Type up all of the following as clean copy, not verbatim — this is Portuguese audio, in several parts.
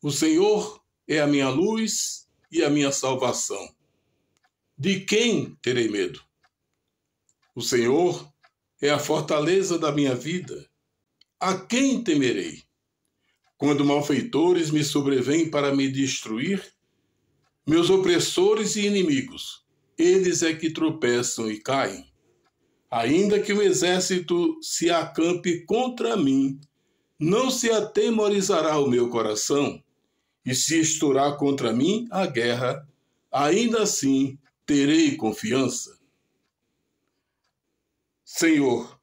O Senhor é a minha luz e a minha salvação. De quem terei medo? O Senhor é a fortaleza da minha vida. A quem temerei? Quando malfeitores me sobrevêm para me destruir, meus opressores e inimigos, eles é que tropeçam e caem. Ainda que o exército se acampe contra mim, não se atemorizará o meu coração, e se estourar contra mim a guerra, ainda assim terei confiança. Senhor,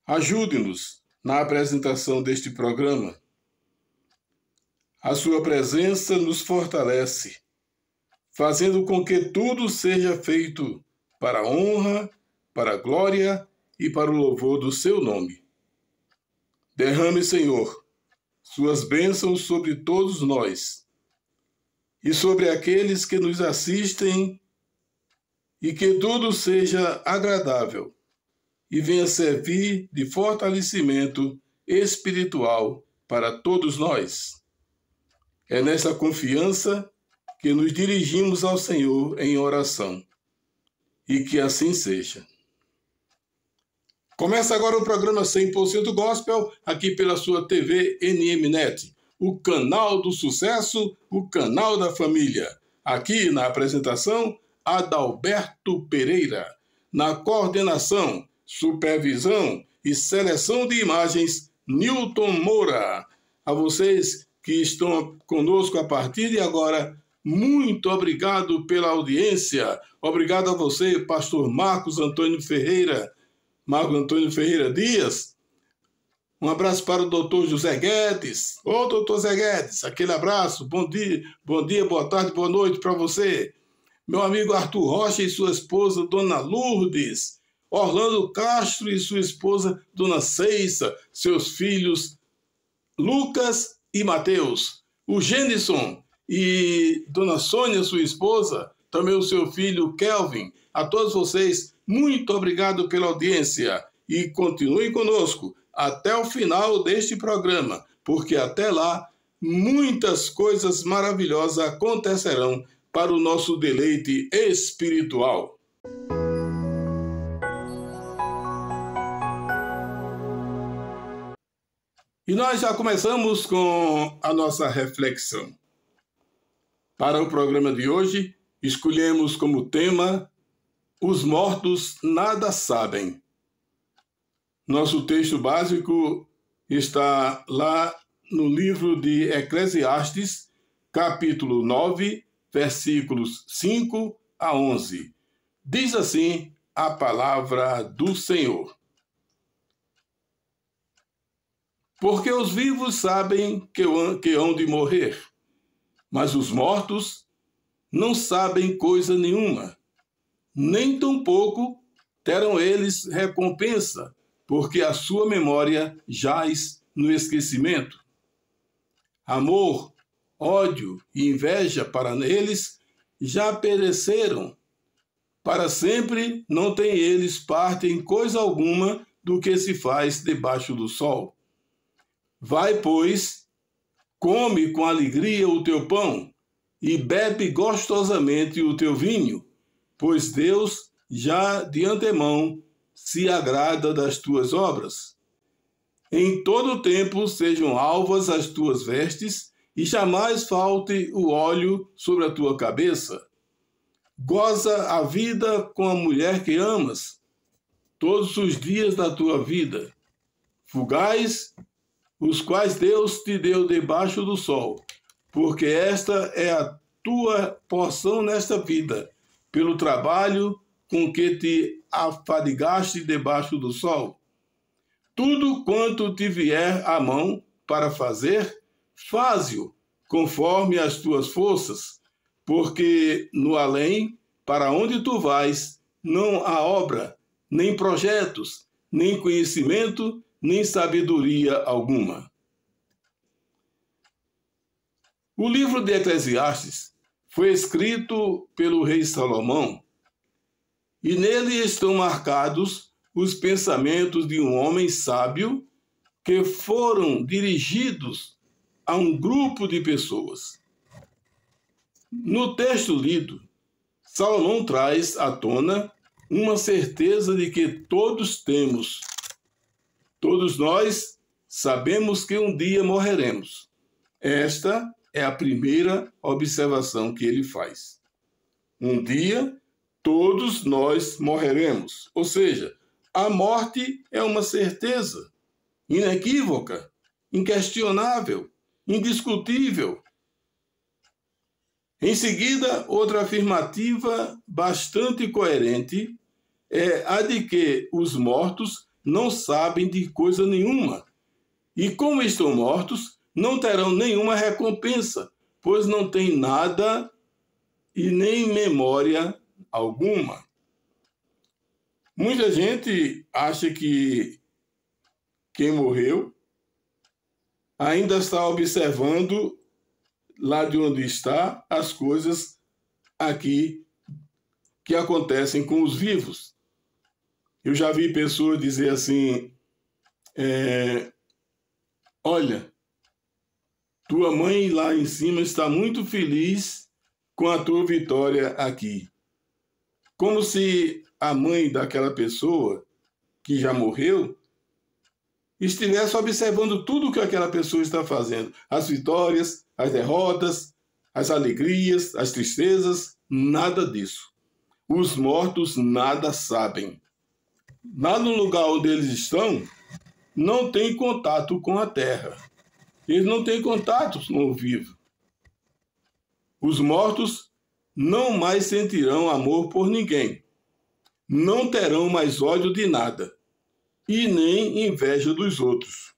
ajude-nos na apresentação deste programa. A sua presença nos fortalece, fazendo com que tudo seja feito para a honra, para a glória e para o louvor do seu nome. Derrame, Senhor, suas bênçãos sobre todos nós e sobre aqueles que nos assistem, e que tudo seja agradável e venha servir de fortalecimento espiritual para todos nós. É nessa confiança que nos dirigimos ao Senhor em oração, e que assim seja. Começa agora o programa 100% Gospel, aqui pela sua TV NMNet, o canal do sucesso, o canal da família. Aqui na apresentação, Adalberto Pereira. Na coordenação, supervisão e seleção de imagens, Newton Moura. A vocês que estão conosco a partir de agora, muito obrigado pela audiência. Obrigado a você, pastor Marcos Antônio Ferreira Dias. Um abraço para o doutor José Guedes. Ô, doutor Zé Guedes, aquele abraço. Bom dia, boa tarde, boa noite para você. Meu amigo Arthur Rocha e sua esposa, Dona Lourdes. Orlando Castro e sua esposa, Dona Ceissa. Seus filhos, Lucas e Mateus. O Genison e Dona Sônia, sua esposa. Também o seu filho, Kelvin. A todos vocês, muito obrigado pela audiência. E continuem conosco até o final deste programa, porque até lá, muitas coisas maravilhosas acontecerão para o nosso deleite espiritual. E nós já começamos com a nossa reflexão. Para o programa de hoje, escolhemos como tema: os mortos nada sabem. Nosso texto básico está lá no livro de Eclesiastes, capítulo 9, versículos 5 a 11. Diz assim a palavra do Senhor: Porque os vivos sabem que hão de morrer, mas os mortos não sabem coisa nenhuma, nem tampouco terão eles recompensa, porque a sua memória jaz no esquecimento. Amor, ódio e inveja para eles já pereceram. Para sempre não têm eles parte em coisa alguma do que se faz debaixo do sol. Vai, pois, come com alegria o teu pão e bebe gostosamente o teu vinho, pois Deus já de antemão se agrada das tuas obras. Em todo o tempo sejam alvas as tuas vestes, e jamais falte o óleo sobre a tua cabeça. Goza a vida com a mulher que amas, todos os dias da tua vida, fugaz, os quais Deus te deu debaixo do sol, porque esta é a tua porção nesta vida, pelo trabalho com que te afadigaste debaixo do sol. Tudo quanto te vier à mão para fazer, faze-o conforme as tuas forças, porque no além, para onde tu vais, não há obra, nem projetos, nem conhecimento, nem sabedoria alguma. O livro de Eclesiastes foi escrito pelo rei Salomão, e nele estão marcados os pensamentos de um homem sábio que foram dirigidos a um grupo de pessoas. No texto lido, Salomão traz à tona uma certeza de que todos temos. Todos nós sabemos que um dia morreremos. Esta é a primeira observação que ele faz. Um dia, todos nós morreremos. Ou seja, a morte é uma certeza inequívoca, inquestionável, indiscutível. Em seguida, outra afirmativa bastante coerente é a de que os mortos não sabem de coisa nenhuma. E como estão mortos, não terão nenhuma recompensa, pois não têm nada e nem memória alguma. Muita gente acha que quem morreu ainda está observando lá de onde está as coisas aqui que acontecem com os vivos. Eu já vi pessoas dizer assim, olha, tua mãe lá em cima está muito feliz com a tua vitória aqui. Como se a mãe daquela pessoa que já morreu estivesse observando tudo o que aquela pessoa está fazendo. As vitórias, as derrotas, as alegrias, as tristezas, nada disso. Os mortos nada sabem. Lá no lugar onde eles estão, não tem contato com a terra. Eles não têm contato com o vivo. Os mortos não mais sentirão amor por ninguém. Não terão mais ódio de nada. E nem inveja dos outros.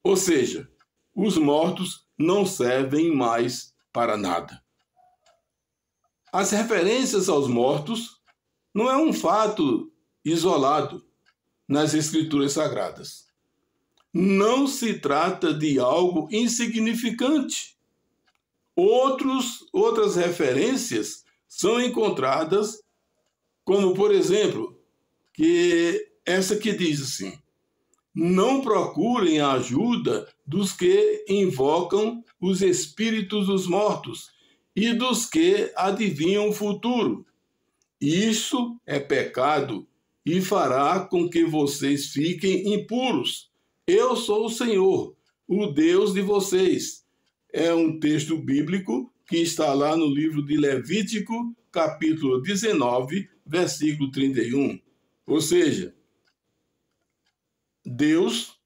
Ou seja, os mortos não servem mais para nada. As referências aos mortos não é um fato isolado nas Escrituras Sagradas. Não se trata de algo insignificante. Outras referências são encontradas, como, por exemplo, essa que diz assim: não procurem a ajuda dos que invocam os espíritos dos mortos e dos que adivinham o futuro. Isso é pecado e fará com que vocês fiquem impuros. Eu sou o Senhor, o Deus de vocês. É um texto bíblico que está lá no livro de Levítico, capítulo 19, versículo 31. Ou seja, Deus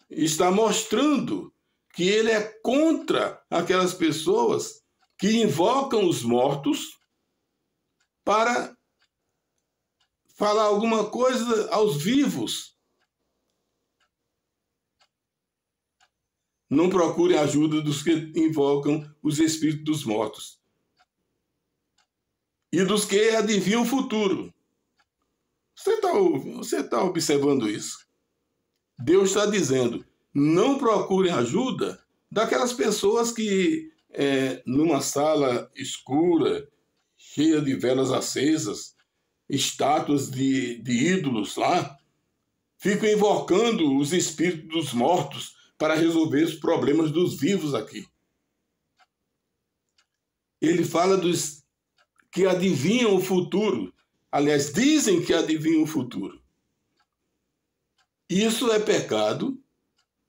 está mostrando que ele é contra aquelas pessoas que invocam os mortos para falar alguma coisa aos vivos. Não procurem a ajuda dos que invocam os espíritos dos mortos e dos que adivinham o futuro. Você está observando isso? Deus está dizendo, não procurem ajuda daquelas pessoas que, numa sala escura, cheia de velas acesas, estátuas de ídolos lá, ficam invocando os espíritos dos mortos para resolver os problemas dos vivos aqui. Ele fala dos que adivinham o futuro. Aliás, dizem que adivinham o futuro. Isso é pecado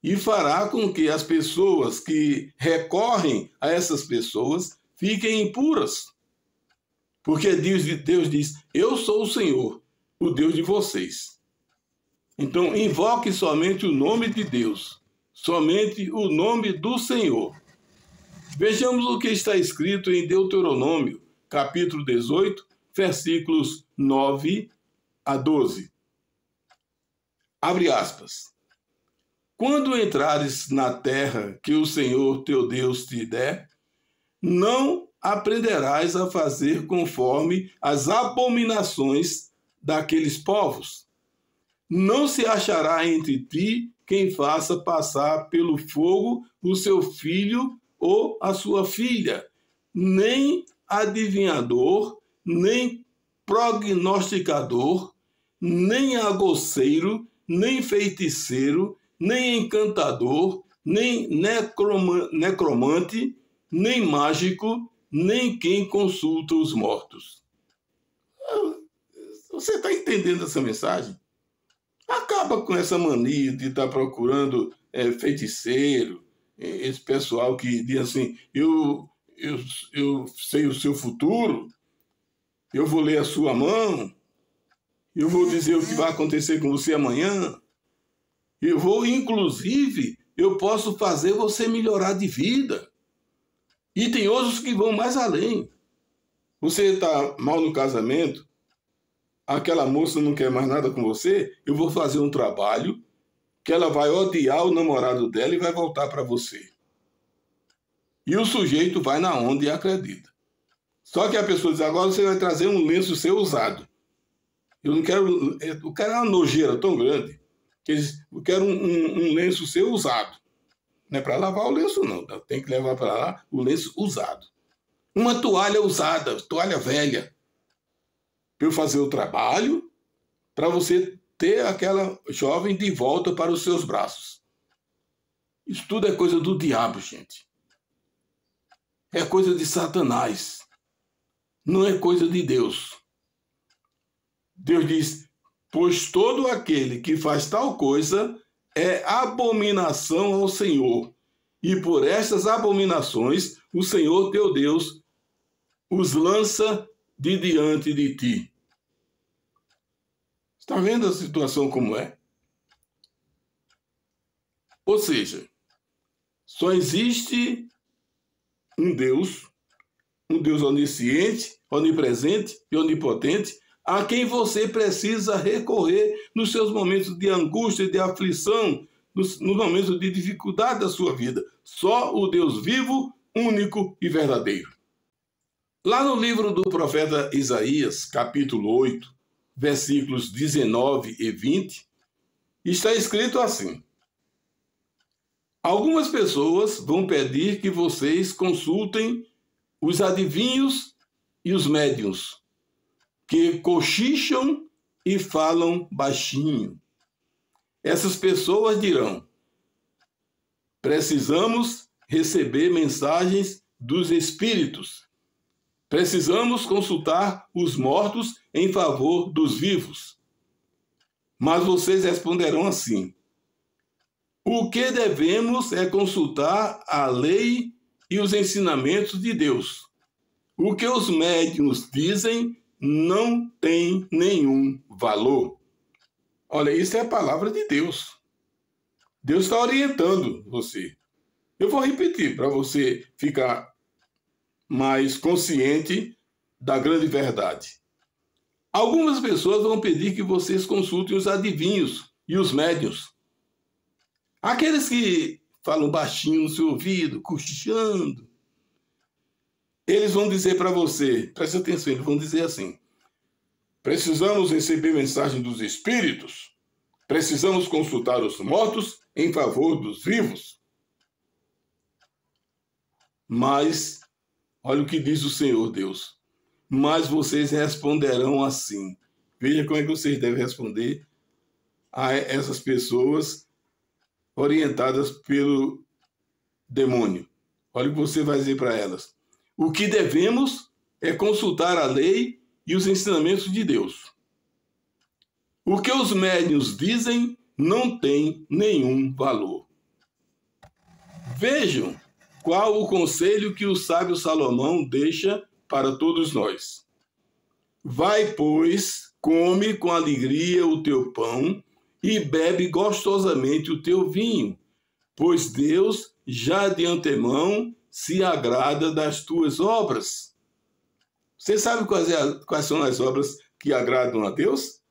e fará com que as pessoas que recorrem a essas pessoas fiquem impuras. Porque Deus diz, eu sou o Senhor, o Deus de vocês. Então, invoque somente o nome de Deus, somente o nome do Senhor. Vejamos o que está escrito em Deuteronômio, capítulo 18, versículos 9 a 12. Abre aspas. Quando entrares na terra que o Senhor teu Deus te der, não aprenderás a fazer conforme as abominações daqueles povos. Não se achará entre ti quem faça passar pelo fogo o seu filho ou a sua filha, nem adivinhador, nem prognosticador, nem agoceiro, nem feiticeiro, nem encantador, nem necromante, nem mágico, nem quem consulta os mortos. Você está entendendo essa mensagem? Acaba com essa mania de estar procurando feiticeiro, esse pessoal que diz assim, eu sei o seu futuro, eu vou ler a sua mão, eu vou dizer o que vai acontecer com você amanhã, inclusive, eu posso fazer você melhorar de vida. E tem outros que vão mais além. Você está mal no casamento, aquela moça não quer mais nada com você, eu vou fazer um trabalho que ela vai odiar o namorado dela e vai voltar para você. E o sujeito vai na onda e acredita. Só que a pessoa diz, agora você vai trazer um lenço seu usado. Eu não quero... O cara é uma nojeira tão grande que ele diz, eu quero um lenço seu usado. Não é para lavar o lenço, não. Tem que levar para lá o lenço usado. Uma toalha usada, toalha velha. Para eu fazer o trabalho, para você ter aquela jovem de volta para os seus braços. Isso tudo é coisa do diabo, gente. É coisa de Satanás. Não é coisa de Deus. Deus diz, pois todo aquele que faz tal coisa é abominação ao Senhor. E por estas abominações, o Senhor teu Deus os lança de diante de ti. Está vendo a situação como é? Ou seja, só existe um Deus onisciente, onipresente e onipotente, a quem você precisa recorrer nos seus momentos de angústia e de aflição, nos momentos de dificuldade da sua vida. Só o Deus vivo, único e verdadeiro. Lá no livro do profeta Isaías, capítulo 8, versículos 19 e 20, está escrito assim: algumas pessoas vão pedir que vocês consultem os adivinhos e os médiuns, que cochicham e falam baixinho. Essas pessoas dirão, precisamos receber mensagens dos espíritos. Precisamos consultar os mortos em favor dos vivos. Mas vocês responderão assim, o que devemos é consultar a lei e os ensinamentos de Deus. O que os médiuns dizem não tem nenhum valor. Olha, isso é a palavra de Deus. Deus está orientando você. Eu vou repetir para você ficar mais consciente da grande verdade. Algumas pessoas vão pedir que vocês consultem os adivinhos e os médiuns. Aqueles que falam baixinho no seu ouvido, cochichando. Eles vão dizer para você, preste atenção, eles vão dizer assim, precisamos receber mensagem dos espíritos, precisamos consultar os mortos em favor dos vivos. Mas, olha o que diz o Senhor Deus, mas vocês responderão assim. Veja como é que vocês devem responder a essas pessoas orientadas pelo demônio. Olha o que você vai dizer para elas. O que devemos é consultar a lei e os ensinamentos de Deus. O que os médiuns dizem não tem nenhum valor. Vejam qual o conselho que o sábio Salomão deixa para todos nós. Vai, pois, come com alegria o teu pão e bebe gostosamente o teu vinho, pois Deus já de antemão se agrada das tuas obras. Você sabe quais são as obras que agradam a Deus?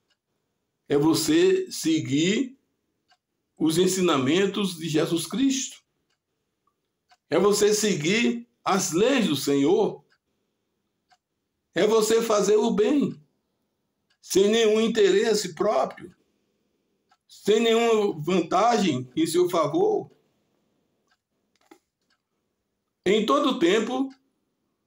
É você seguir os ensinamentos de Jesus Cristo. É você seguir as leis do Senhor. É você fazer o bem, sem nenhum interesse próprio, sem nenhuma vantagem em seu favor. Em todo tempo,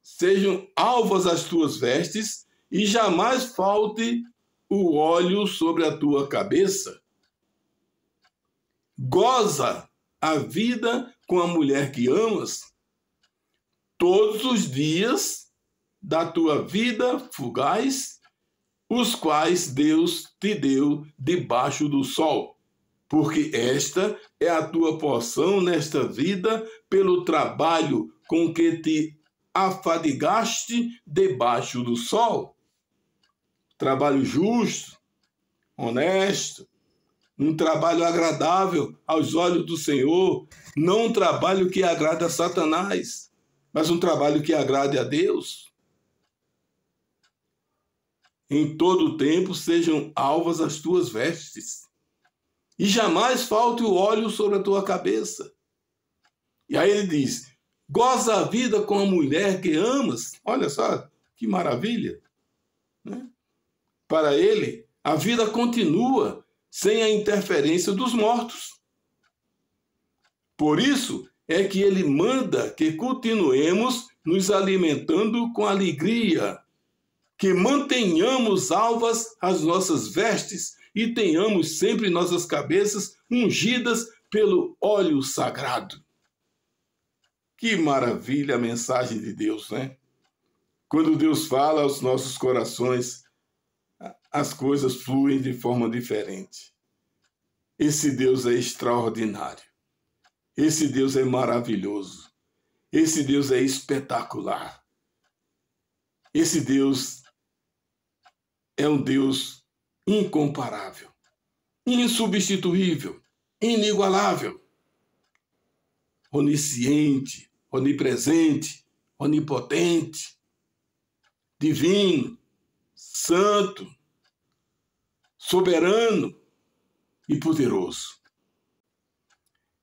sejam alvas as tuas vestes e jamais falte o óleo sobre a tua cabeça. Goza a vida com a mulher que amas todos os dias da tua vida fugaz, os quais Deus te deu debaixo do sol, porque esta é a tua porção nesta vida pelo trabalho com que te afadigaste debaixo do sol. Trabalho justo, honesto, um trabalho agradável aos olhos do Senhor, não um trabalho que agrade a Satanás, mas um trabalho que agrade a Deus. Em todo o tempo sejam alvas as tuas vestes, e jamais falte o óleo sobre a tua cabeça. E aí ele diz, goza a vida com a mulher que amas. Olha só, que maravilha, né? Para ele, a vida continua sem a interferência dos mortos. Por isso é que ele manda que continuemos nos alimentando com alegria, que mantenhamos alvas as nossas vestes e tenhamos sempre nossas cabeças ungidas pelo óleo sagrado. Que maravilha a mensagem de Deus, né? Quando Deus fala aos nossos corações, as coisas fluem de forma diferente. Esse Deus é extraordinário. Esse Deus é maravilhoso. Esse Deus é espetacular. Esse Deus é um Deus incomparável, insubstituível, inigualável, onisciente, onipresente, onipotente, divino, santo, soberano e poderoso.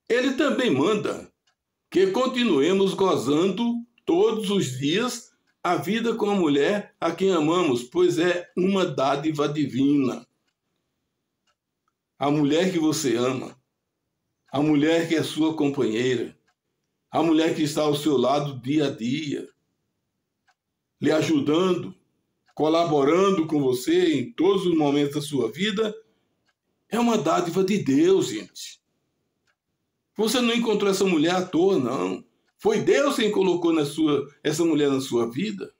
Ele também manda que continuemos gozando todos os dias a vida com a mulher a quem amamos, pois é uma dádiva divina. A mulher que você ama, a mulher que é sua companheira, a mulher que está ao seu lado dia a dia, lhe ajudando, colaborando com você em todos os momentos da sua vida, é uma dádiva de Deus, gente. Você não encontrou essa mulher à toa, não. Foi Deus quem colocou essa mulher na sua vida.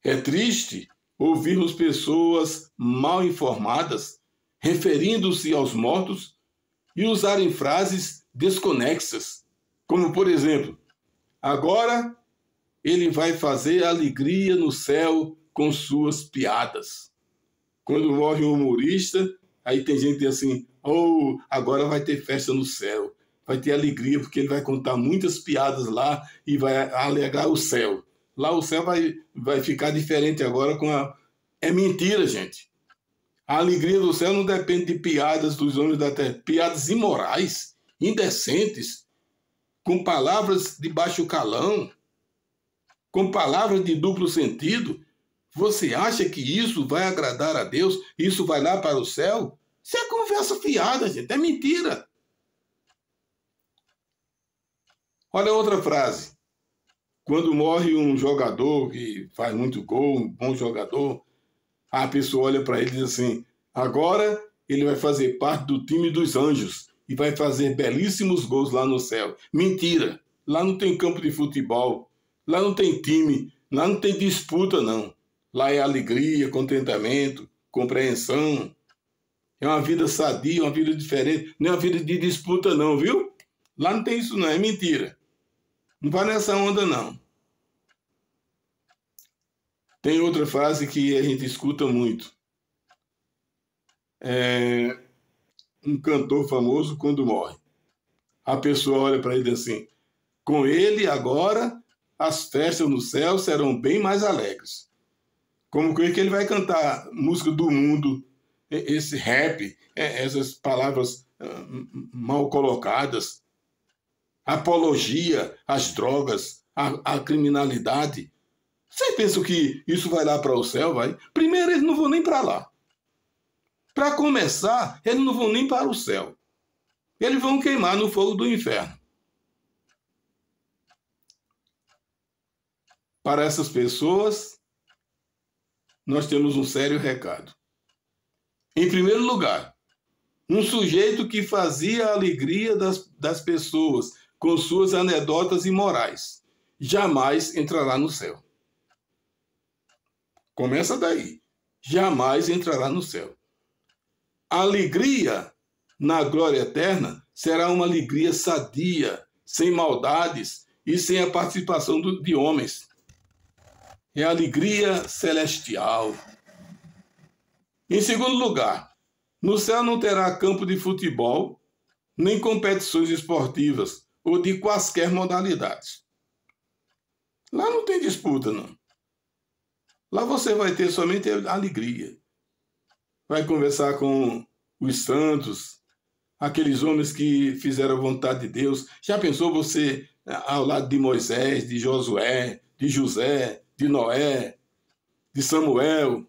É triste ouvirmos pessoas mal informadas referindo-se aos mortos e usarem frases desconexas, como, por exemplo, agora ele vai fazer alegria no céu com suas piadas. Quando morre um humorista, aí tem gente que diz assim, oh, agora vai ter festa no céu, vai ter alegria porque ele vai contar muitas piadas lá e vai alegrar o céu. Lá o céu vai ficar diferente agora com a... É mentira, gente. A alegria do céu não depende de piadas dos homens da terra, piadas imorais, indecentes, com palavras de baixo calão, com palavras de duplo sentido. Você acha que isso vai agradar a Deus? Isso vai lá para o céu? Isso é conversa fiada, gente. É mentira. Olha outra frase. Quando morre um jogador que faz muito gol, um bom jogador, a pessoa olha para ele e diz assim, agora ele vai fazer parte do time dos anjos e vai fazer belíssimos gols lá no céu. Mentira. Lá não tem campo de futebol. Lá não tem time. Lá não tem disputa, não. Lá é alegria, contentamento, compreensão. É uma vida sadia, uma vida diferente. Não é uma vida de disputa, não, viu? Lá não tem isso, não. É mentira. Não vai nessa onda, não. Tem outra frase que a gente escuta muito. Um cantor famoso, quando morre, a pessoa olha para ele assim, com ele agora as festas no céu serão bem mais alegres. Como que ele vai cantar música do mundo, esse rap, essas palavras mal colocadas, apologia às drogas, à criminalidade. Vocês pensam que isso vai lá para o céu, vai? Primeiro, eles não vão nem para lá. Para começar, eles não vão nem para o céu. Eles vão queimar no fogo do inferno. Para essas pessoas, nós temos um sério recado. Em primeiro lugar, Um sujeito que fazia a alegria das pessoas com suas anedotas imorais jamais entrará no céu. Começa daí. Jamais entrará no céu. A alegria na glória eterna será uma alegria sadia, sem maldades e sem a participação de homens. É a alegria celestial. Em segundo lugar, no céu não terá campo de futebol, nem competições esportivas ou de quaisquer modalidades. Lá não tem disputa, não. Lá você vai ter somente alegria. Vai conversar com os santos, aqueles homens que fizeram a vontade de Deus. Já pensou você ao lado de Moisés, de Josué, de José, de Noé, de Samuel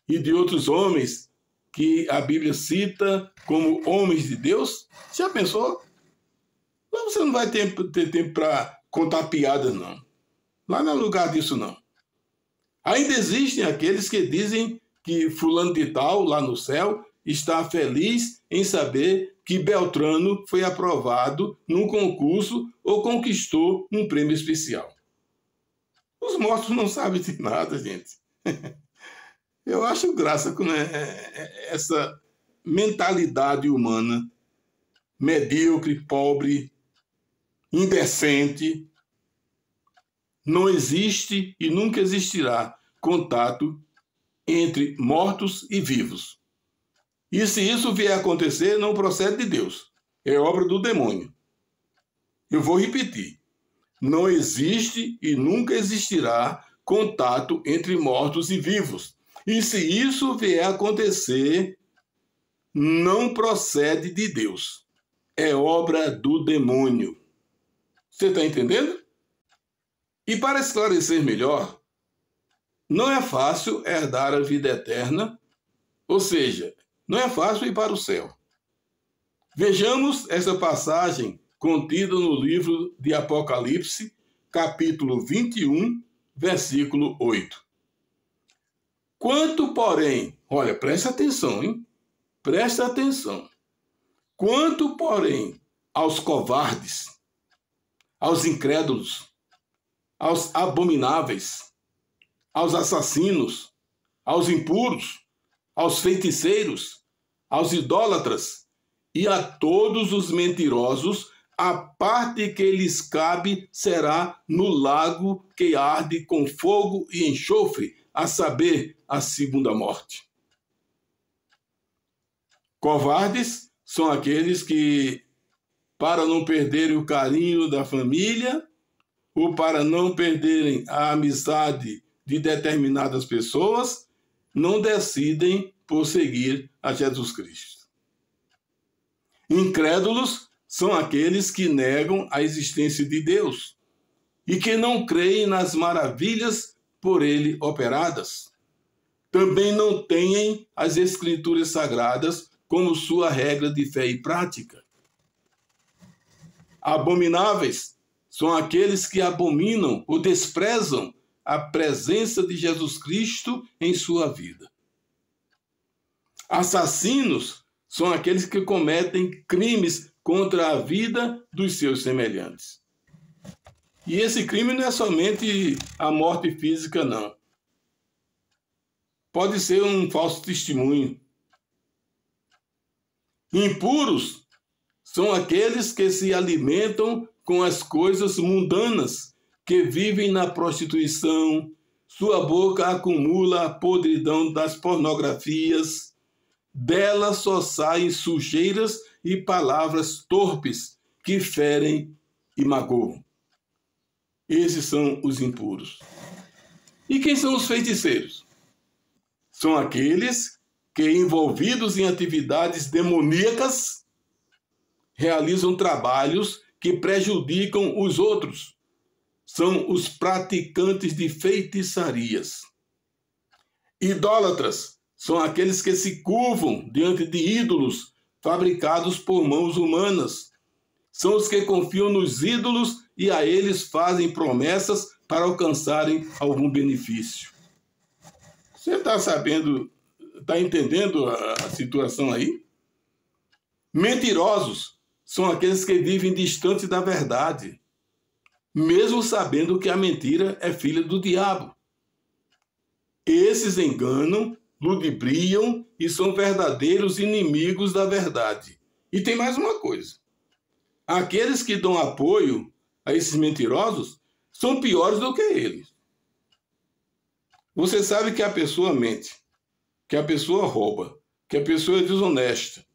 e de outros homens que a Bíblia cita como homens de Deus? Já pensou? Lá você não vai ter tempo para contar piadas, não. Lá não é lugar disso, não. Ainda existem aqueles que dizem que fulano de tal, lá no céu, está feliz em saber que Beltrano foi aprovado num concurso ou conquistou um prêmio especial. Os mortos não sabem de nada, gente. Eu acho graça com essa mentalidade humana, medíocre, pobre, indecente. Não existe e nunca existirá contato entre mortos e vivos. E se isso vier a acontecer, não procede de Deus. É obra do demônio. Eu vou repetir. Não existe e nunca existirá contato entre mortos e vivos. E se isso vier a acontecer, não procede de Deus. É obra do demônio. Você está entendendo? E para esclarecer melhor, não é fácil herdar a vida eterna, ou seja, não é fácil ir para o céu. Vejamos essa passagem contida no livro de Apocalipse, capítulo 21, versículo 8. Quanto, porém, olha, presta atenção, hein? Presta atenção. Quanto, porém, aos covardes, aos incrédulos, aos abomináveis, aos assassinos, aos impuros, aos feiticeiros, aos idólatras e a todos os mentirosos, a parte que lhes cabe será no lago que arde com fogo e enxofre, a saber, a segunda morte. Covardes são aqueles que, para não perderem o carinho da família, ou para não perderem a amizade de determinadas pessoas, não decidem por seguir a Jesus Cristo. Incrédulos são aqueles que negam a existência de Deus e que não creem nas maravilhas por ele operadas. Também não têm as Escrituras Sagradas como sua regra de fé e prática. Abomináveis são aqueles que abominam ou desprezam a presença de Jesus Cristo em sua vida. Assassinos são aqueles que cometem crimes contra a vida dos seus semelhantes. E esse crime não é somente a morte física, não. Pode ser um falso testemunho. Impuros são aqueles que se alimentam com as coisas mundanas, que vivem na prostituição, sua boca acumula a podridão das pornografias, dela só saem sujeiras e palavras torpes que ferem e magoam. Esses são os impuros. E quem são os feiticeiros? São aqueles que, envolvidos em atividades demoníacas, realizam trabalhos que prejudicam os outros. São os praticantes de feitiçarias. Idólatras são aqueles que se curvam diante de ídolos fabricados por mãos humanas. São os que confiam nos ídolos e a eles fazem promessas para alcançarem algum benefício. Você está sabendo, está entendendo a situação aí? Mentirosos são aqueles que vivem distante da verdade, mesmo sabendo que a mentira é filha do diabo. Esses enganam, ludibriam e são verdadeiros inimigos da verdade. E tem mais uma coisa. Aqueles que dão apoio a esses mentirosos são piores do que eles. Você sabe que a pessoa mente, que a pessoa rouba, que a pessoa é desonesta,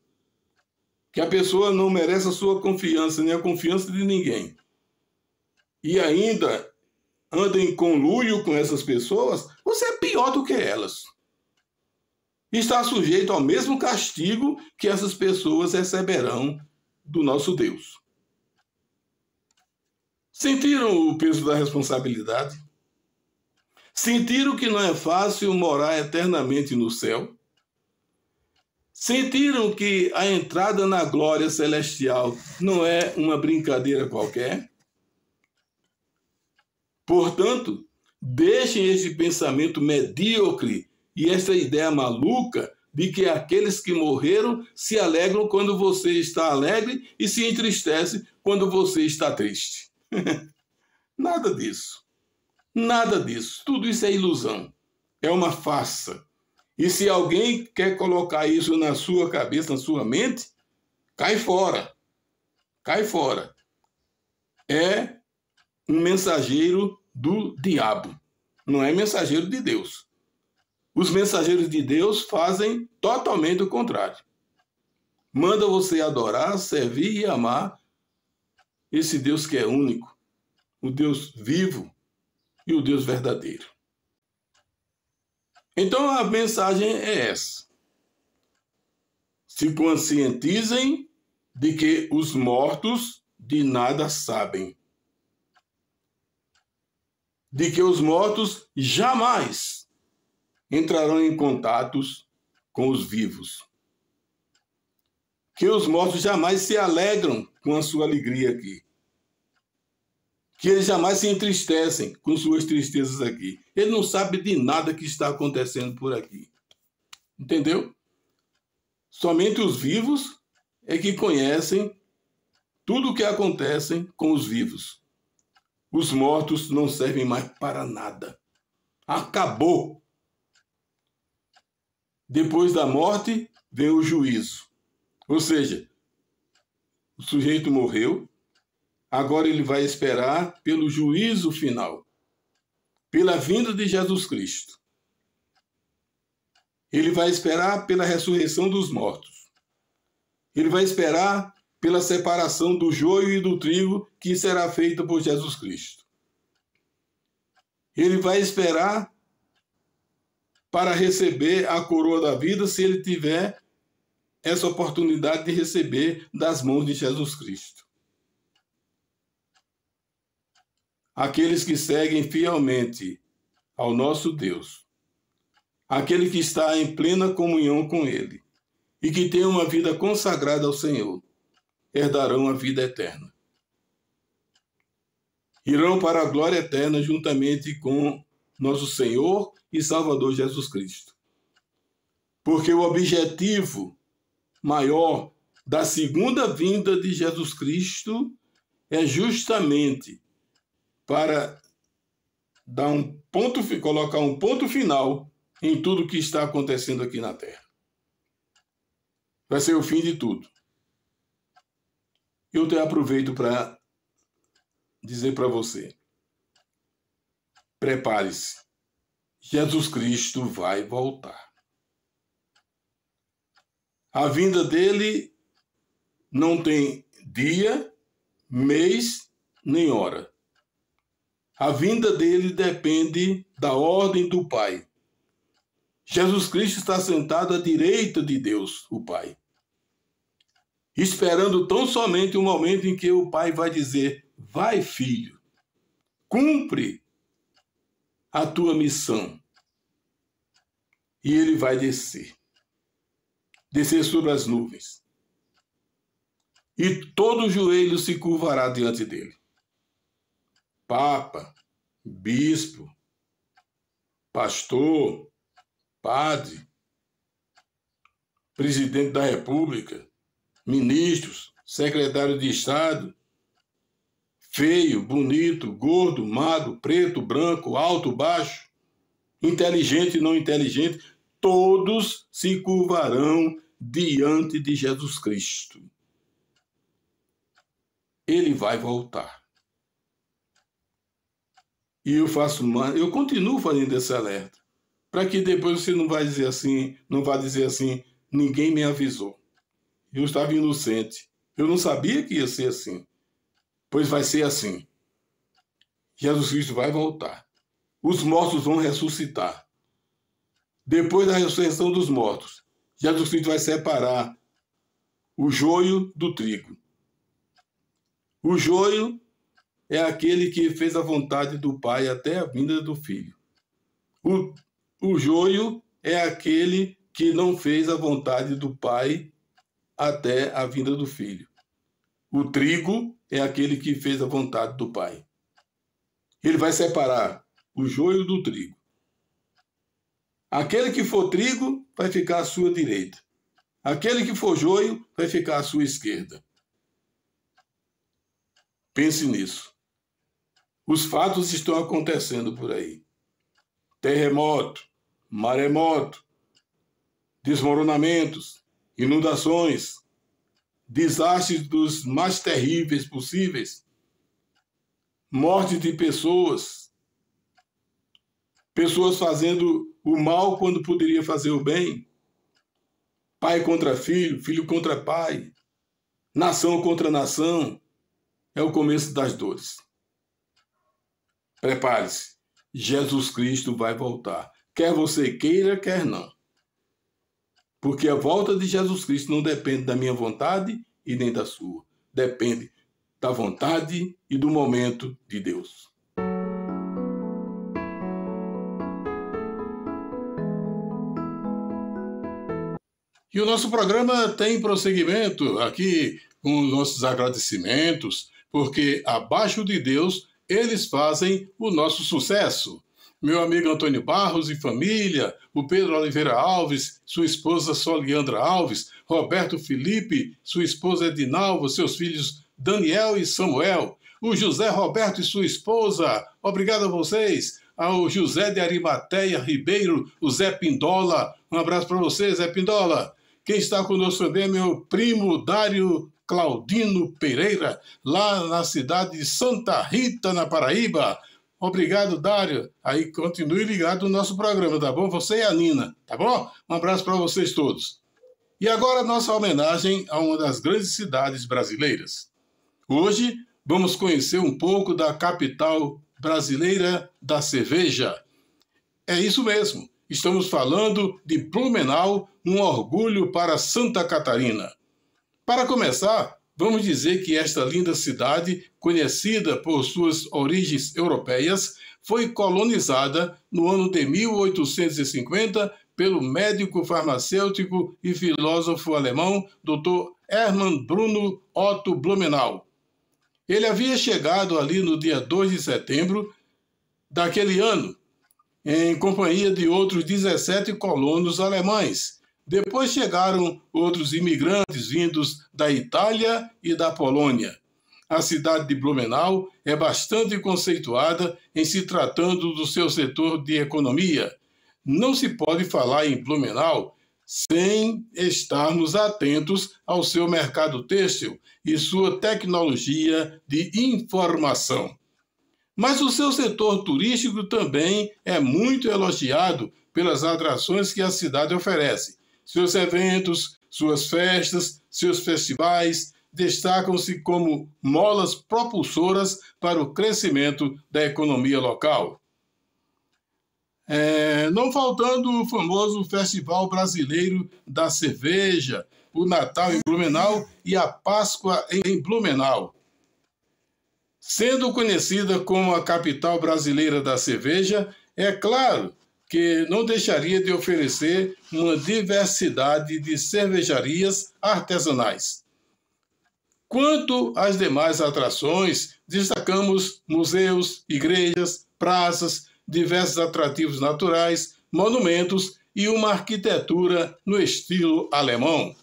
que a pessoa não merece a sua confiança, nem a confiança de ninguém. E ainda anda em conluio com essas pessoas, você é pior do que elas. Está sujeito ao mesmo castigo que essas pessoas receberão do nosso Deus. Sentiram o peso da responsabilidade? Sentiram que não é fácil morar eternamente no céu? Sentiram que a entrada na glória celestial não é uma brincadeira qualquer? Portanto, deixem este pensamento medíocre e essa ideia maluca de que aqueles que morreram se alegram quando você está alegre e se entristece quando você está triste. Nada disso. Nada disso. Tudo isso é ilusão. É uma farsa. E se alguém quer colocar isso na sua cabeça, na sua mente, cai fora. Cai fora. É um mensageiro do diabo. Não é mensageiro de Deus. Os mensageiros de Deus fazem totalmente o contrário. Manda você adorar, servir e amar esse Deus que é único, o Deus vivo e o Deus verdadeiro. Então a mensagem é essa. Se conscientizem de que os mortos de nada sabem. De que os mortos jamais entrarão em contatos com os vivos. Que os mortos jamais se alegram com a sua alegria aqui. Que eles jamais se entristecem com suas tristezas aqui. Ele não sabe de nada que está acontecendo por aqui. Entendeu? Somente os vivos é que conhecem tudo o que acontece com os vivos. Os mortos não servem mais para nada. Acabou. Depois da morte vem o juízo. Ou seja, o sujeito morreu, agora ele vai esperar pelo juízo final, pela vinda de Jesus Cristo. Ele vai esperar pela ressurreição dos mortos. Ele vai esperar pela separação do joio e do trigo que será feita por Jesus Cristo. Ele vai esperar para receber a coroa da vida se ele tiver essa oportunidade de receber das mãos de Jesus Cristo. Aqueles que seguem fielmente ao nosso Deus, aquele que está em plena comunhão com Ele e que tem uma vida consagrada ao Senhor, herdarão a vida eterna. Irão para a glória eterna juntamente com nosso Senhor e Salvador Jesus Cristo. Porque o objetivo maior da segunda vinda de Jesus Cristo é justamente para colocar um ponto final em tudo que está acontecendo aqui na Terra. Vai ser o fim de tudo. Eu te aproveito para dizer para você: prepare-se. Jesus Cristo vai voltar. A vinda dele não tem dia, mês, nem hora. A vinda dele depende da ordem do Pai. Jesus Cristo está sentado à direita de Deus, o Pai, esperando tão somente o momento em que o Pai vai dizer: vai, filho, cumpre a tua missão. E ele vai descer sobre as nuvens. E todo joelho se curvará diante dele. Papa, bispo, pastor, padre, presidente da República, ministros, secretário de Estado, feio, bonito, gordo, magro, preto, branco, alto, baixo, inteligente, não inteligente, todos se curvarão diante de Jesus Cristo. Ele vai voltar. E eu continuo fazendo esse alerta, para que depois você não vai dizer assim, ninguém me avisou. Eu estava inocente. Eu não sabia que ia ser assim. Pois vai ser assim. Jesus Cristo vai voltar. Os mortos vão ressuscitar. Depois da ressurreição dos mortos, Jesus Cristo vai separar o joio do trigo. O joio é aquele que fez a vontade do Pai até a vinda do Filho. O joio é aquele que não fez a vontade do Pai até a vinda do Filho. O trigo é aquele que fez a vontade do Pai. Ele vai separar o joio do trigo. Aquele que for trigo vai ficar à sua direita. Aquele que for joio vai ficar à sua esquerda. Pense nisso. Os fatos estão acontecendo por aí. Terremoto, maremoto, desmoronamentos, inundações, desastres dos mais terríveis possíveis, morte de pessoas fazendo o mal quando poderia fazer o bem, pai contra filho, filho contra pai, nação contra nação, é o começo das dores. Prepare-se, Jesus Cristo vai voltar, quer você queira, quer não. Porque a volta de Jesus Cristo não depende da minha vontade e nem da sua. Depende da vontade e do momento de Deus. E o nosso programa tem prosseguimento aqui com os nossos agradecimentos, porque abaixo de Deus eles fazem o nosso sucesso. Meu amigo Antônio Barros e família, o Pedro Oliveira Alves, sua esposa Soliandra Alves, Roberto Felipe, sua esposa Edinalva, seus filhos Daniel e Samuel, o José Roberto e sua esposa, obrigado a vocês, ao José de Arimateia Ribeiro, o Zé Pindola, um abraço para você, Zé Pindola. Quem está conosco também é meu primo Dário Claudino Pereira, lá na cidade de Santa Rita, na Paraíba. Obrigado, Dário. Aí continue ligado no nosso programa, tá bom? Você e a Nina, tá bom? Um abraço para vocês todos. E agora nossa homenagem a uma das grandes cidades brasileiras. Hoje vamos conhecer um pouco da capital brasileira da cerveja. É isso mesmo. Estamos falando de Blumenau, um orgulho para Santa Catarina. Para começar, vamos dizer que esta linda cidade, conhecida por suas origens europeias, foi colonizada no ano de 1850 pelo médico farmacêutico e filósofo alemão Dr. Hermann Bruno Otto Blumenau. Ele havia chegado ali no dia 2 de setembro daquele ano, em companhia de outros 17 colonos alemães. Depois chegaram outros imigrantes vindos da Itália e da Polônia. A cidade de Blumenau é bastante conceituada em se tratando do seu setor de economia. Não se pode falar em Blumenau sem estarmos atentos ao seu mercado têxtil e sua tecnologia de informação. Mas o seu setor turístico também é muito elogiado pelas atrações que a cidade oferece. Seus eventos, suas festas, seus festivais destacam-se como molas propulsoras para o crescimento da economia local. Não faltando o famoso Festival Brasileiro da Cerveja, o Natal em Blumenau e a Páscoa em Blumenau. Sendo conhecida como a capital brasileira da cerveja, é claro que não deixaria de oferecer uma diversidade de cervejarias artesanais. Quanto às demais atrações, destacamos museus, igrejas, praças, diversos atrativos naturais, monumentos e uma arquitetura no estilo alemão.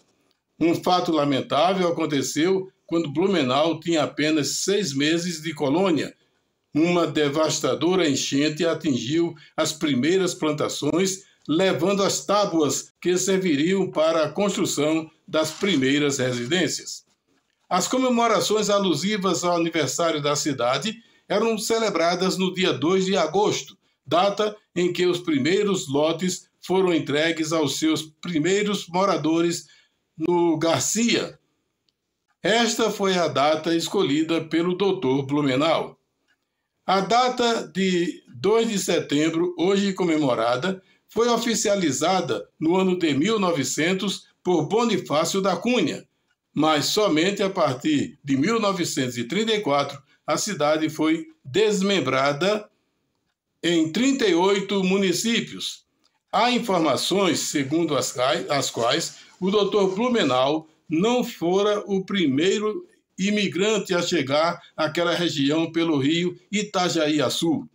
Um fato lamentável aconteceu quando Blumenau tinha apenas 6 meses de colônia. Uma devastadora enchente atingiu as primeiras plantações, levando as tábuas que serviriam para a construção das primeiras residências. As comemorações alusivas ao aniversário da cidade eram celebradas no dia 2 de agosto, data em que os primeiros lotes foram entregues aos seus primeiros moradores no Garcia. Esta foi a data escolhida pelo Dr. Blumenau. A data de 2 de setembro, hoje comemorada, foi oficializada no ano de 1900 por Bonifácio da Cunha, mas somente a partir de 1934 a cidade foi desmembrada em 38 municípios. Há informações segundo as quais o Dr. Blumenau não fora o primeiro imigrante a chegar àquela região pelo rio Itajaí-Açu.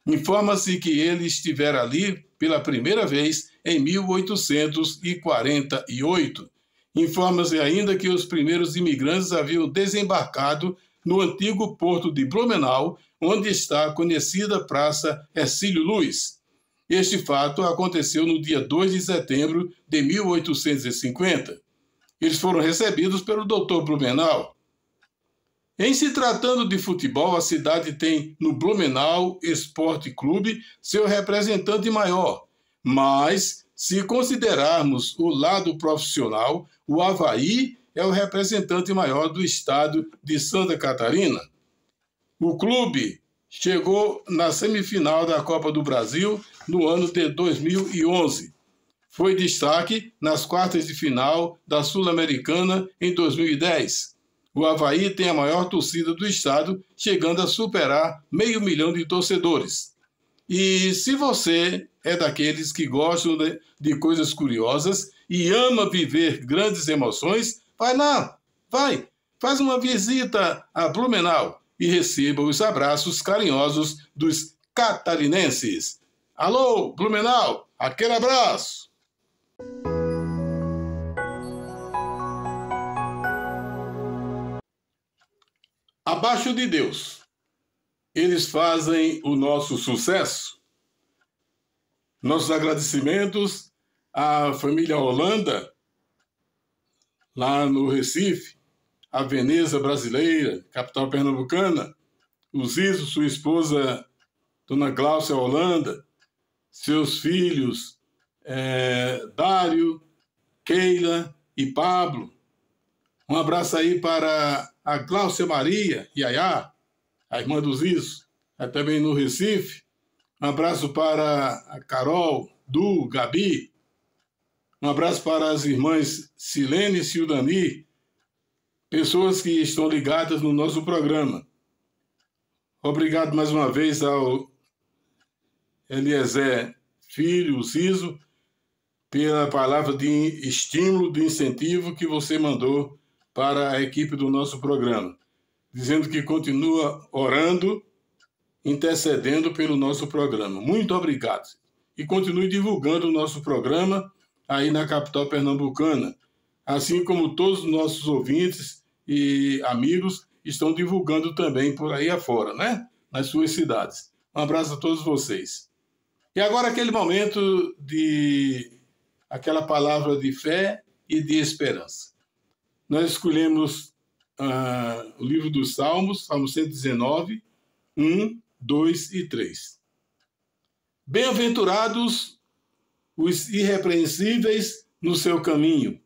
Informa-se que ele estivera ali pela primeira vez em 1848. Informa-se ainda que os primeiros imigrantes haviam desembarcado no antigo porto de Blumenau, onde está a conhecida Praça Hercílio Luz. Este fato aconteceu no dia 2 de setembro de 1850. Eles foram recebidos pelo Dr. Blumenau. Em se tratando de futebol, a cidade tem no Blumenau Esporte Clube seu representante maior, mas, se considerarmos o lado profissional, o Avaí é o representante maior do estado de Santa Catarina. O clube chegou na semifinal da Copa do Brasil no ano de 2011. Foi destaque nas quartas de final da Sul-Americana em 2010. O Avaí tem a maior torcida do estado, chegando a superar 500 mil de torcedores. E se você é daqueles que gostam de coisas curiosas e ama viver grandes emoções, vai lá, faz uma visita a Blumenau e receba os abraços carinhosos dos catarinenses. Alô, Blumenau, aquele abraço! Abaixo de Deus, eles fazem o nosso sucesso. Nossos agradecimentos à família Holanda, lá no Recife, a Veneza brasileira, capital pernambucana, o Zizo, sua esposa, Dona Gláucia Holanda, seus filhos, Dário, Keila e Pablo. Um abraço aí para a Gláucia Maria, Yaya, a irmã do Zizo, também no Recife. Um abraço para a Carol, Du, Gabi. Um abraço para as irmãs Silene e Sildani, pessoas que estão ligadas no nosso programa. Obrigado mais uma vez ao Eliezer Filho, Zizo, pela palavra de estímulo, de incentivo que você mandou para a equipe do nosso programa, dizendo que continua orando, intercedendo pelo nosso programa. Muito obrigado. E continue divulgando o nosso programa aí na capital pernambucana, assim como todos os nossos ouvintes e amigos estão divulgando também por aí afora, né? Nas suas cidades. Um abraço a todos vocês. E agora aquele momento de aquela palavra de fé e de esperança. Nós escolhemos o livro dos Salmos, Salmo 119, 1, 2 e 3. Bem-aventurados os irrepreensíveis no seu caminho,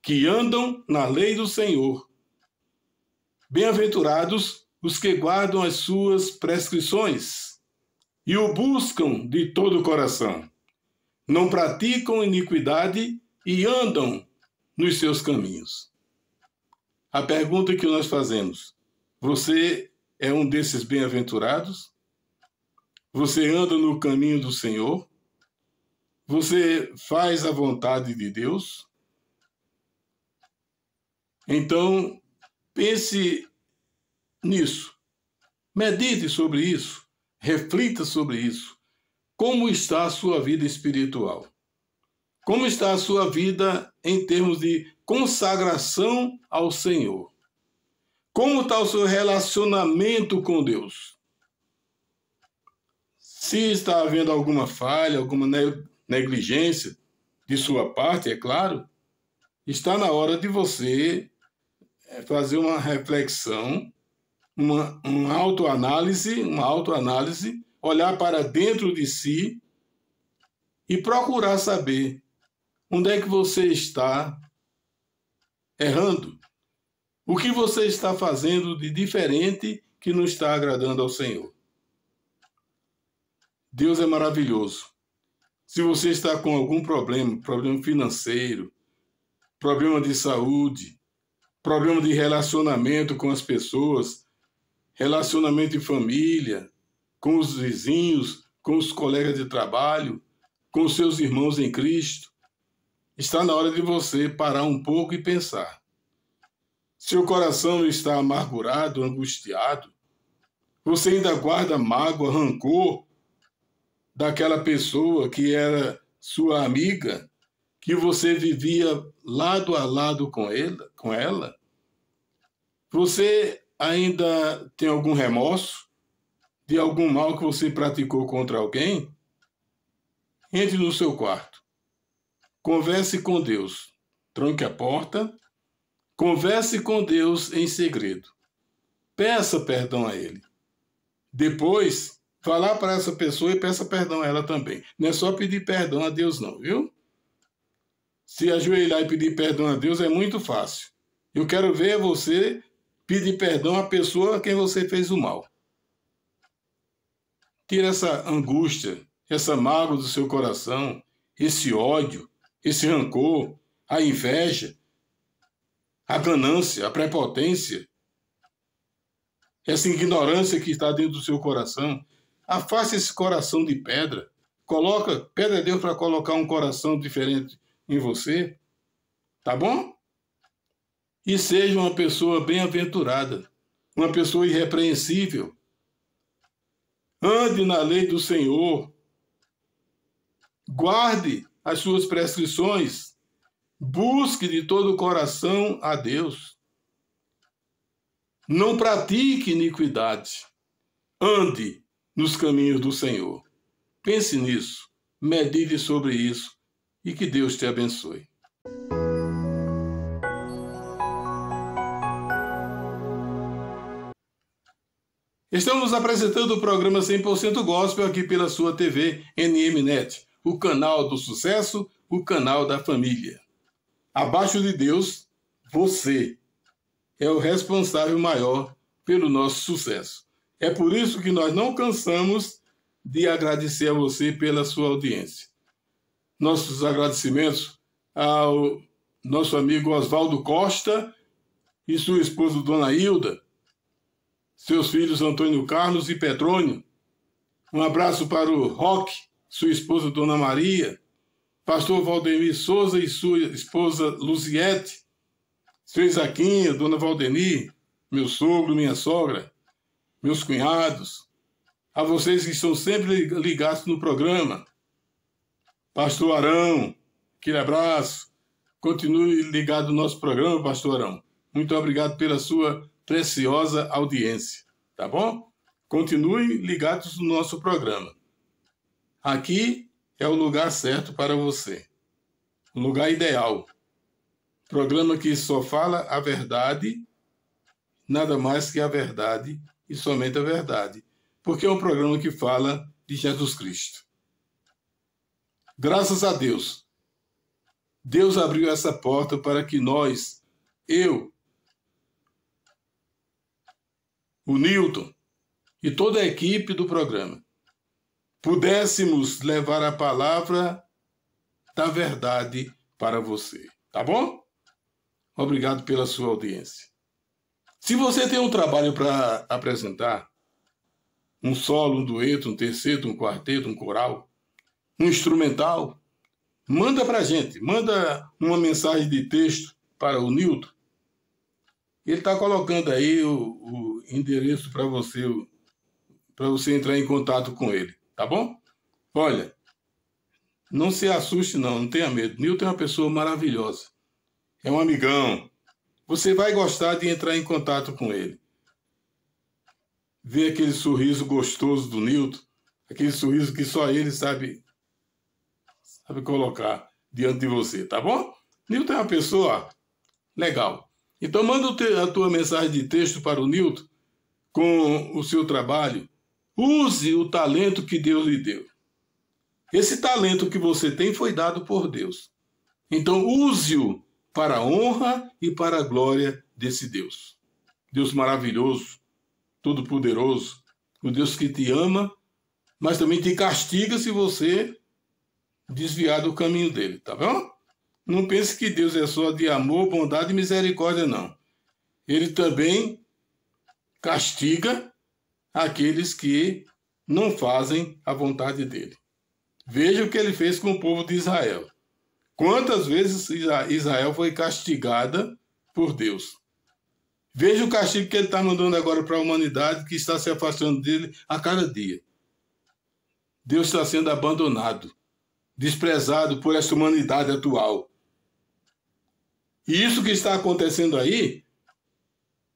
que andam na lei do Senhor. Bem-aventurados os que guardam as suas prescrições e o buscam de todo o coração. Não praticam iniquidade e andam nos seus caminhos. A pergunta que nós fazemos: você é um desses bem-aventurados? Você anda no caminho do Senhor? Você faz a vontade de Deus? Então, pense nisso. Medite sobre isso. Reflita sobre isso. Como está a sua vida espiritual? Como está a sua vida em termos de consagração ao Senhor. Como está o seu relacionamento com Deus? Se está havendo alguma falha, alguma negligência de sua parte, é claro, está na hora de você fazer uma reflexão, uma autoanálise, olhar para dentro de si e procurar saber onde é que você está errando. O que você está fazendo de diferente que não está agradando ao Senhor. Deus é maravilhoso. Se você está com algum problema financeiro, problema de saúde, problema de relacionamento com as pessoas, relacionamento em família, com os vizinhos, com os colegas de trabalho, com os seus irmãos em Cristo, está na hora de você parar um pouco e pensar. Seu coração está amargurado, angustiado, você ainda guarda mágoa, rancor daquela pessoa que era sua amiga, que você vivia lado a lado com ela? Você ainda tem algum remorso de algum mal que você praticou contra alguém? Entre no seu quarto. Converse com Deus. Tranque a porta. Converse com Deus em segredo. Peça perdão a Ele. Depois, vá lá para essa pessoa e peça perdão a ela também. Não é só pedir perdão a Deus não, viu? Se ajoelhar e pedir perdão a Deus é muito fácil. Eu quero ver você pedir perdão à pessoa a quem você fez o mal. Tira essa angústia, essa mágoa do seu coração, esse ódio, esse rancor, a inveja, a ganância, a prepotência, essa ignorância que está dentro do seu coração. Afaste esse coração de pedra. Pede a Deus para colocar um coração diferente em você. Tá bom? E seja uma pessoa bem-aventurada, uma pessoa irrepreensível. Ande na lei do Senhor. Guarde as suas prescrições. Busque de todo o coração a Deus. Não pratique iniquidade. Ande nos caminhos do Senhor. Pense nisso, medite sobre isso e que Deus te abençoe. Estamos apresentando o programa 100% Gospel aqui pela sua TV NMNet, o canal do sucesso, o canal da família. Abaixo de Deus, você é o responsável maior pelo nosso sucesso. É por isso que nós não cansamos de agradecer a você pela sua audiência. Nossos agradecimentos ao nosso amigo Oswaldo Costa e sua esposa Dona Hilda, seus filhos Antônio Carlos e Petrônio. Um abraço para o Roque, sua esposa Dona Maria, pastor Valdemir Souza e sua esposa Luziete, seu Isaquinha, Dona Valdemir, meu sogro, minha sogra, meus cunhados, a vocês que estão sempre ligados no programa. Pastor Arão, aquele abraço. Continue ligado no nosso programa, Pastor Arão. Muito obrigado pela sua preciosa audiência, tá bom? Continue ligados no nosso programa. Aqui é o lugar certo para você, o lugar ideal. Programa que só fala a verdade, nada mais que a verdade e somente a verdade, porque é um programa que fala de Jesus Cristo. Graças a Deus, Deus abriu essa porta para que nós, o Newton e toda a equipe do programa, pudéssemos levar a palavra da verdade para você. Tá bom? Obrigado pela sua audiência. Se você tem um trabalho para apresentar, um solo, um dueto, um terceto, um quarteto, um coral, um instrumental, manda para a gente. Manda uma mensagem de texto para o Newton. Ele está colocando aí o endereço para você entrar em contato com ele. Tá bom? Olha, não se assuste não tenha medo. Newton é uma pessoa maravilhosa. é um amigão. Você vai gostar de entrar em contato com ele. Ver aquele sorriso gostoso do Nilton, aquele sorriso que só ele sabe colocar diante de você, tá bom? Nilton é uma pessoa legal. Então manda a tua mensagem de texto para o Nilton com o seu trabalho. Use o talento que Deus lhe deu. Esse talento que você tem foi dado por Deus. Então use-o para a honra e para a glória desse Deus. Deus maravilhoso, todo-poderoso, o Deus que te ama, mas também te castiga se você desviar do caminho dele, tá bom? Não pense que Deus é só de amor, bondade e misericórdia, não. Ele também castiga aqueles que não fazem a vontade dele. Veja o que ele fez com o povo de Israel. Quantas vezes Israel foi castigada por Deus. Veja o castigo que ele está mandando agora para a humanidade, que está se afastando dele a cada dia. Deus está sendo abandonado, desprezado por essa humanidade atual. E isso que está acontecendo aí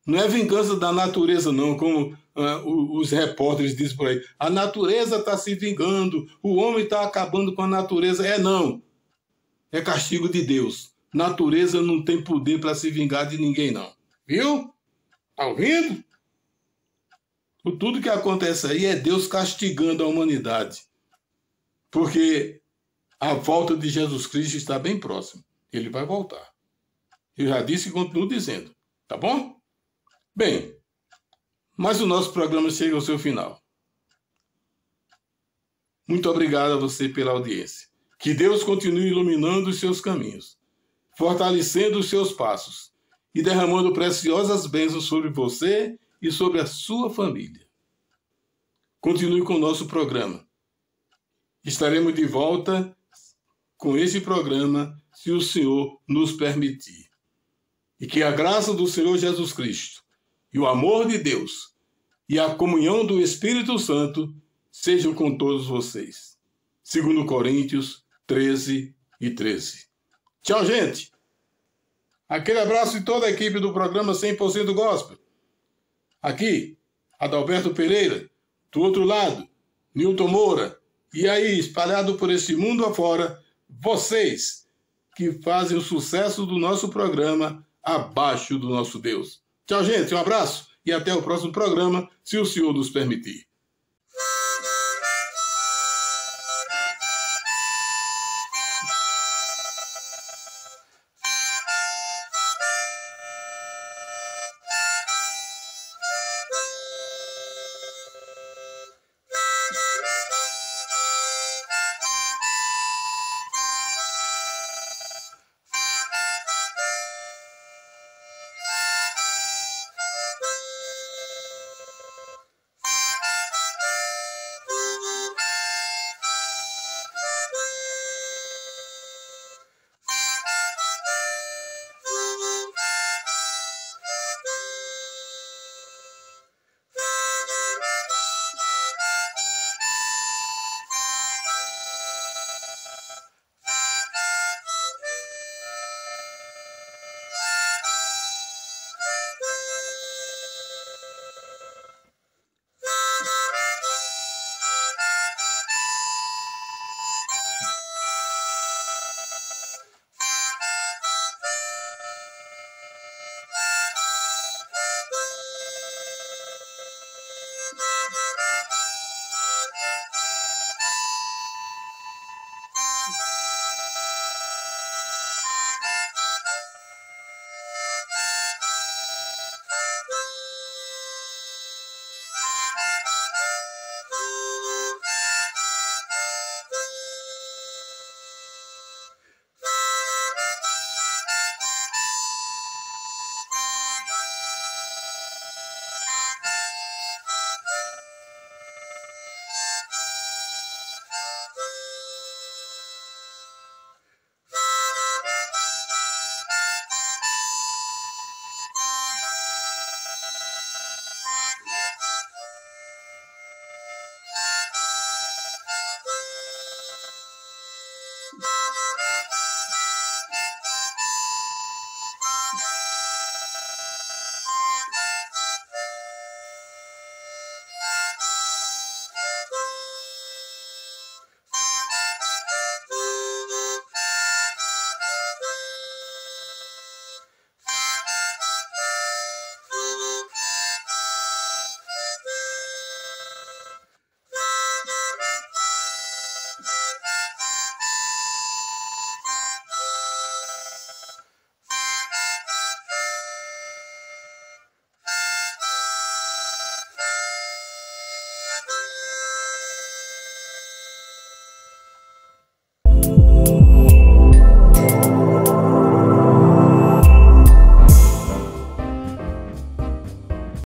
não é vingança da natureza, não, como os repórteres dizem por aí. A natureza está se vingando, o homem está acabando com a natureza. Não. É castigo de Deus. Natureza não tem poder para se vingar de ninguém, não. Viu? Está ouvindo? Tudo que acontece aí é Deus castigando a humanidade. Porque a volta de Jesus Cristo está bem próxima. Ele vai voltar. Eu já disse e continuo dizendo. Tá bom? Bem, mas o nosso programa chega ao seu final. Muito obrigado a você pela audiência. Que Deus continue iluminando os seus caminhos, fortalecendo os seus passos e derramando preciosas bênçãos sobre você e sobre a sua família. Continue com o nosso programa. Estaremos de volta com este programa, se o Senhor nos permitir. E que a graça do Senhor Jesus Cristo e o amor de Deus e a comunhão do Espírito Santo sejam com todos vocês. 2 Coríntios 13:13. Tchau, gente! Aquele abraço de toda a equipe do programa 100% Gospel. Aqui, Adalberto Pereira. Do outro lado, Nilton Moura. E aí, espalhado por esse mundo afora, vocês que fazem o sucesso do nosso programa abaixo do nosso Deus. Tchau, gente. Um abraço e até o próximo programa, se o Senhor nos permitir.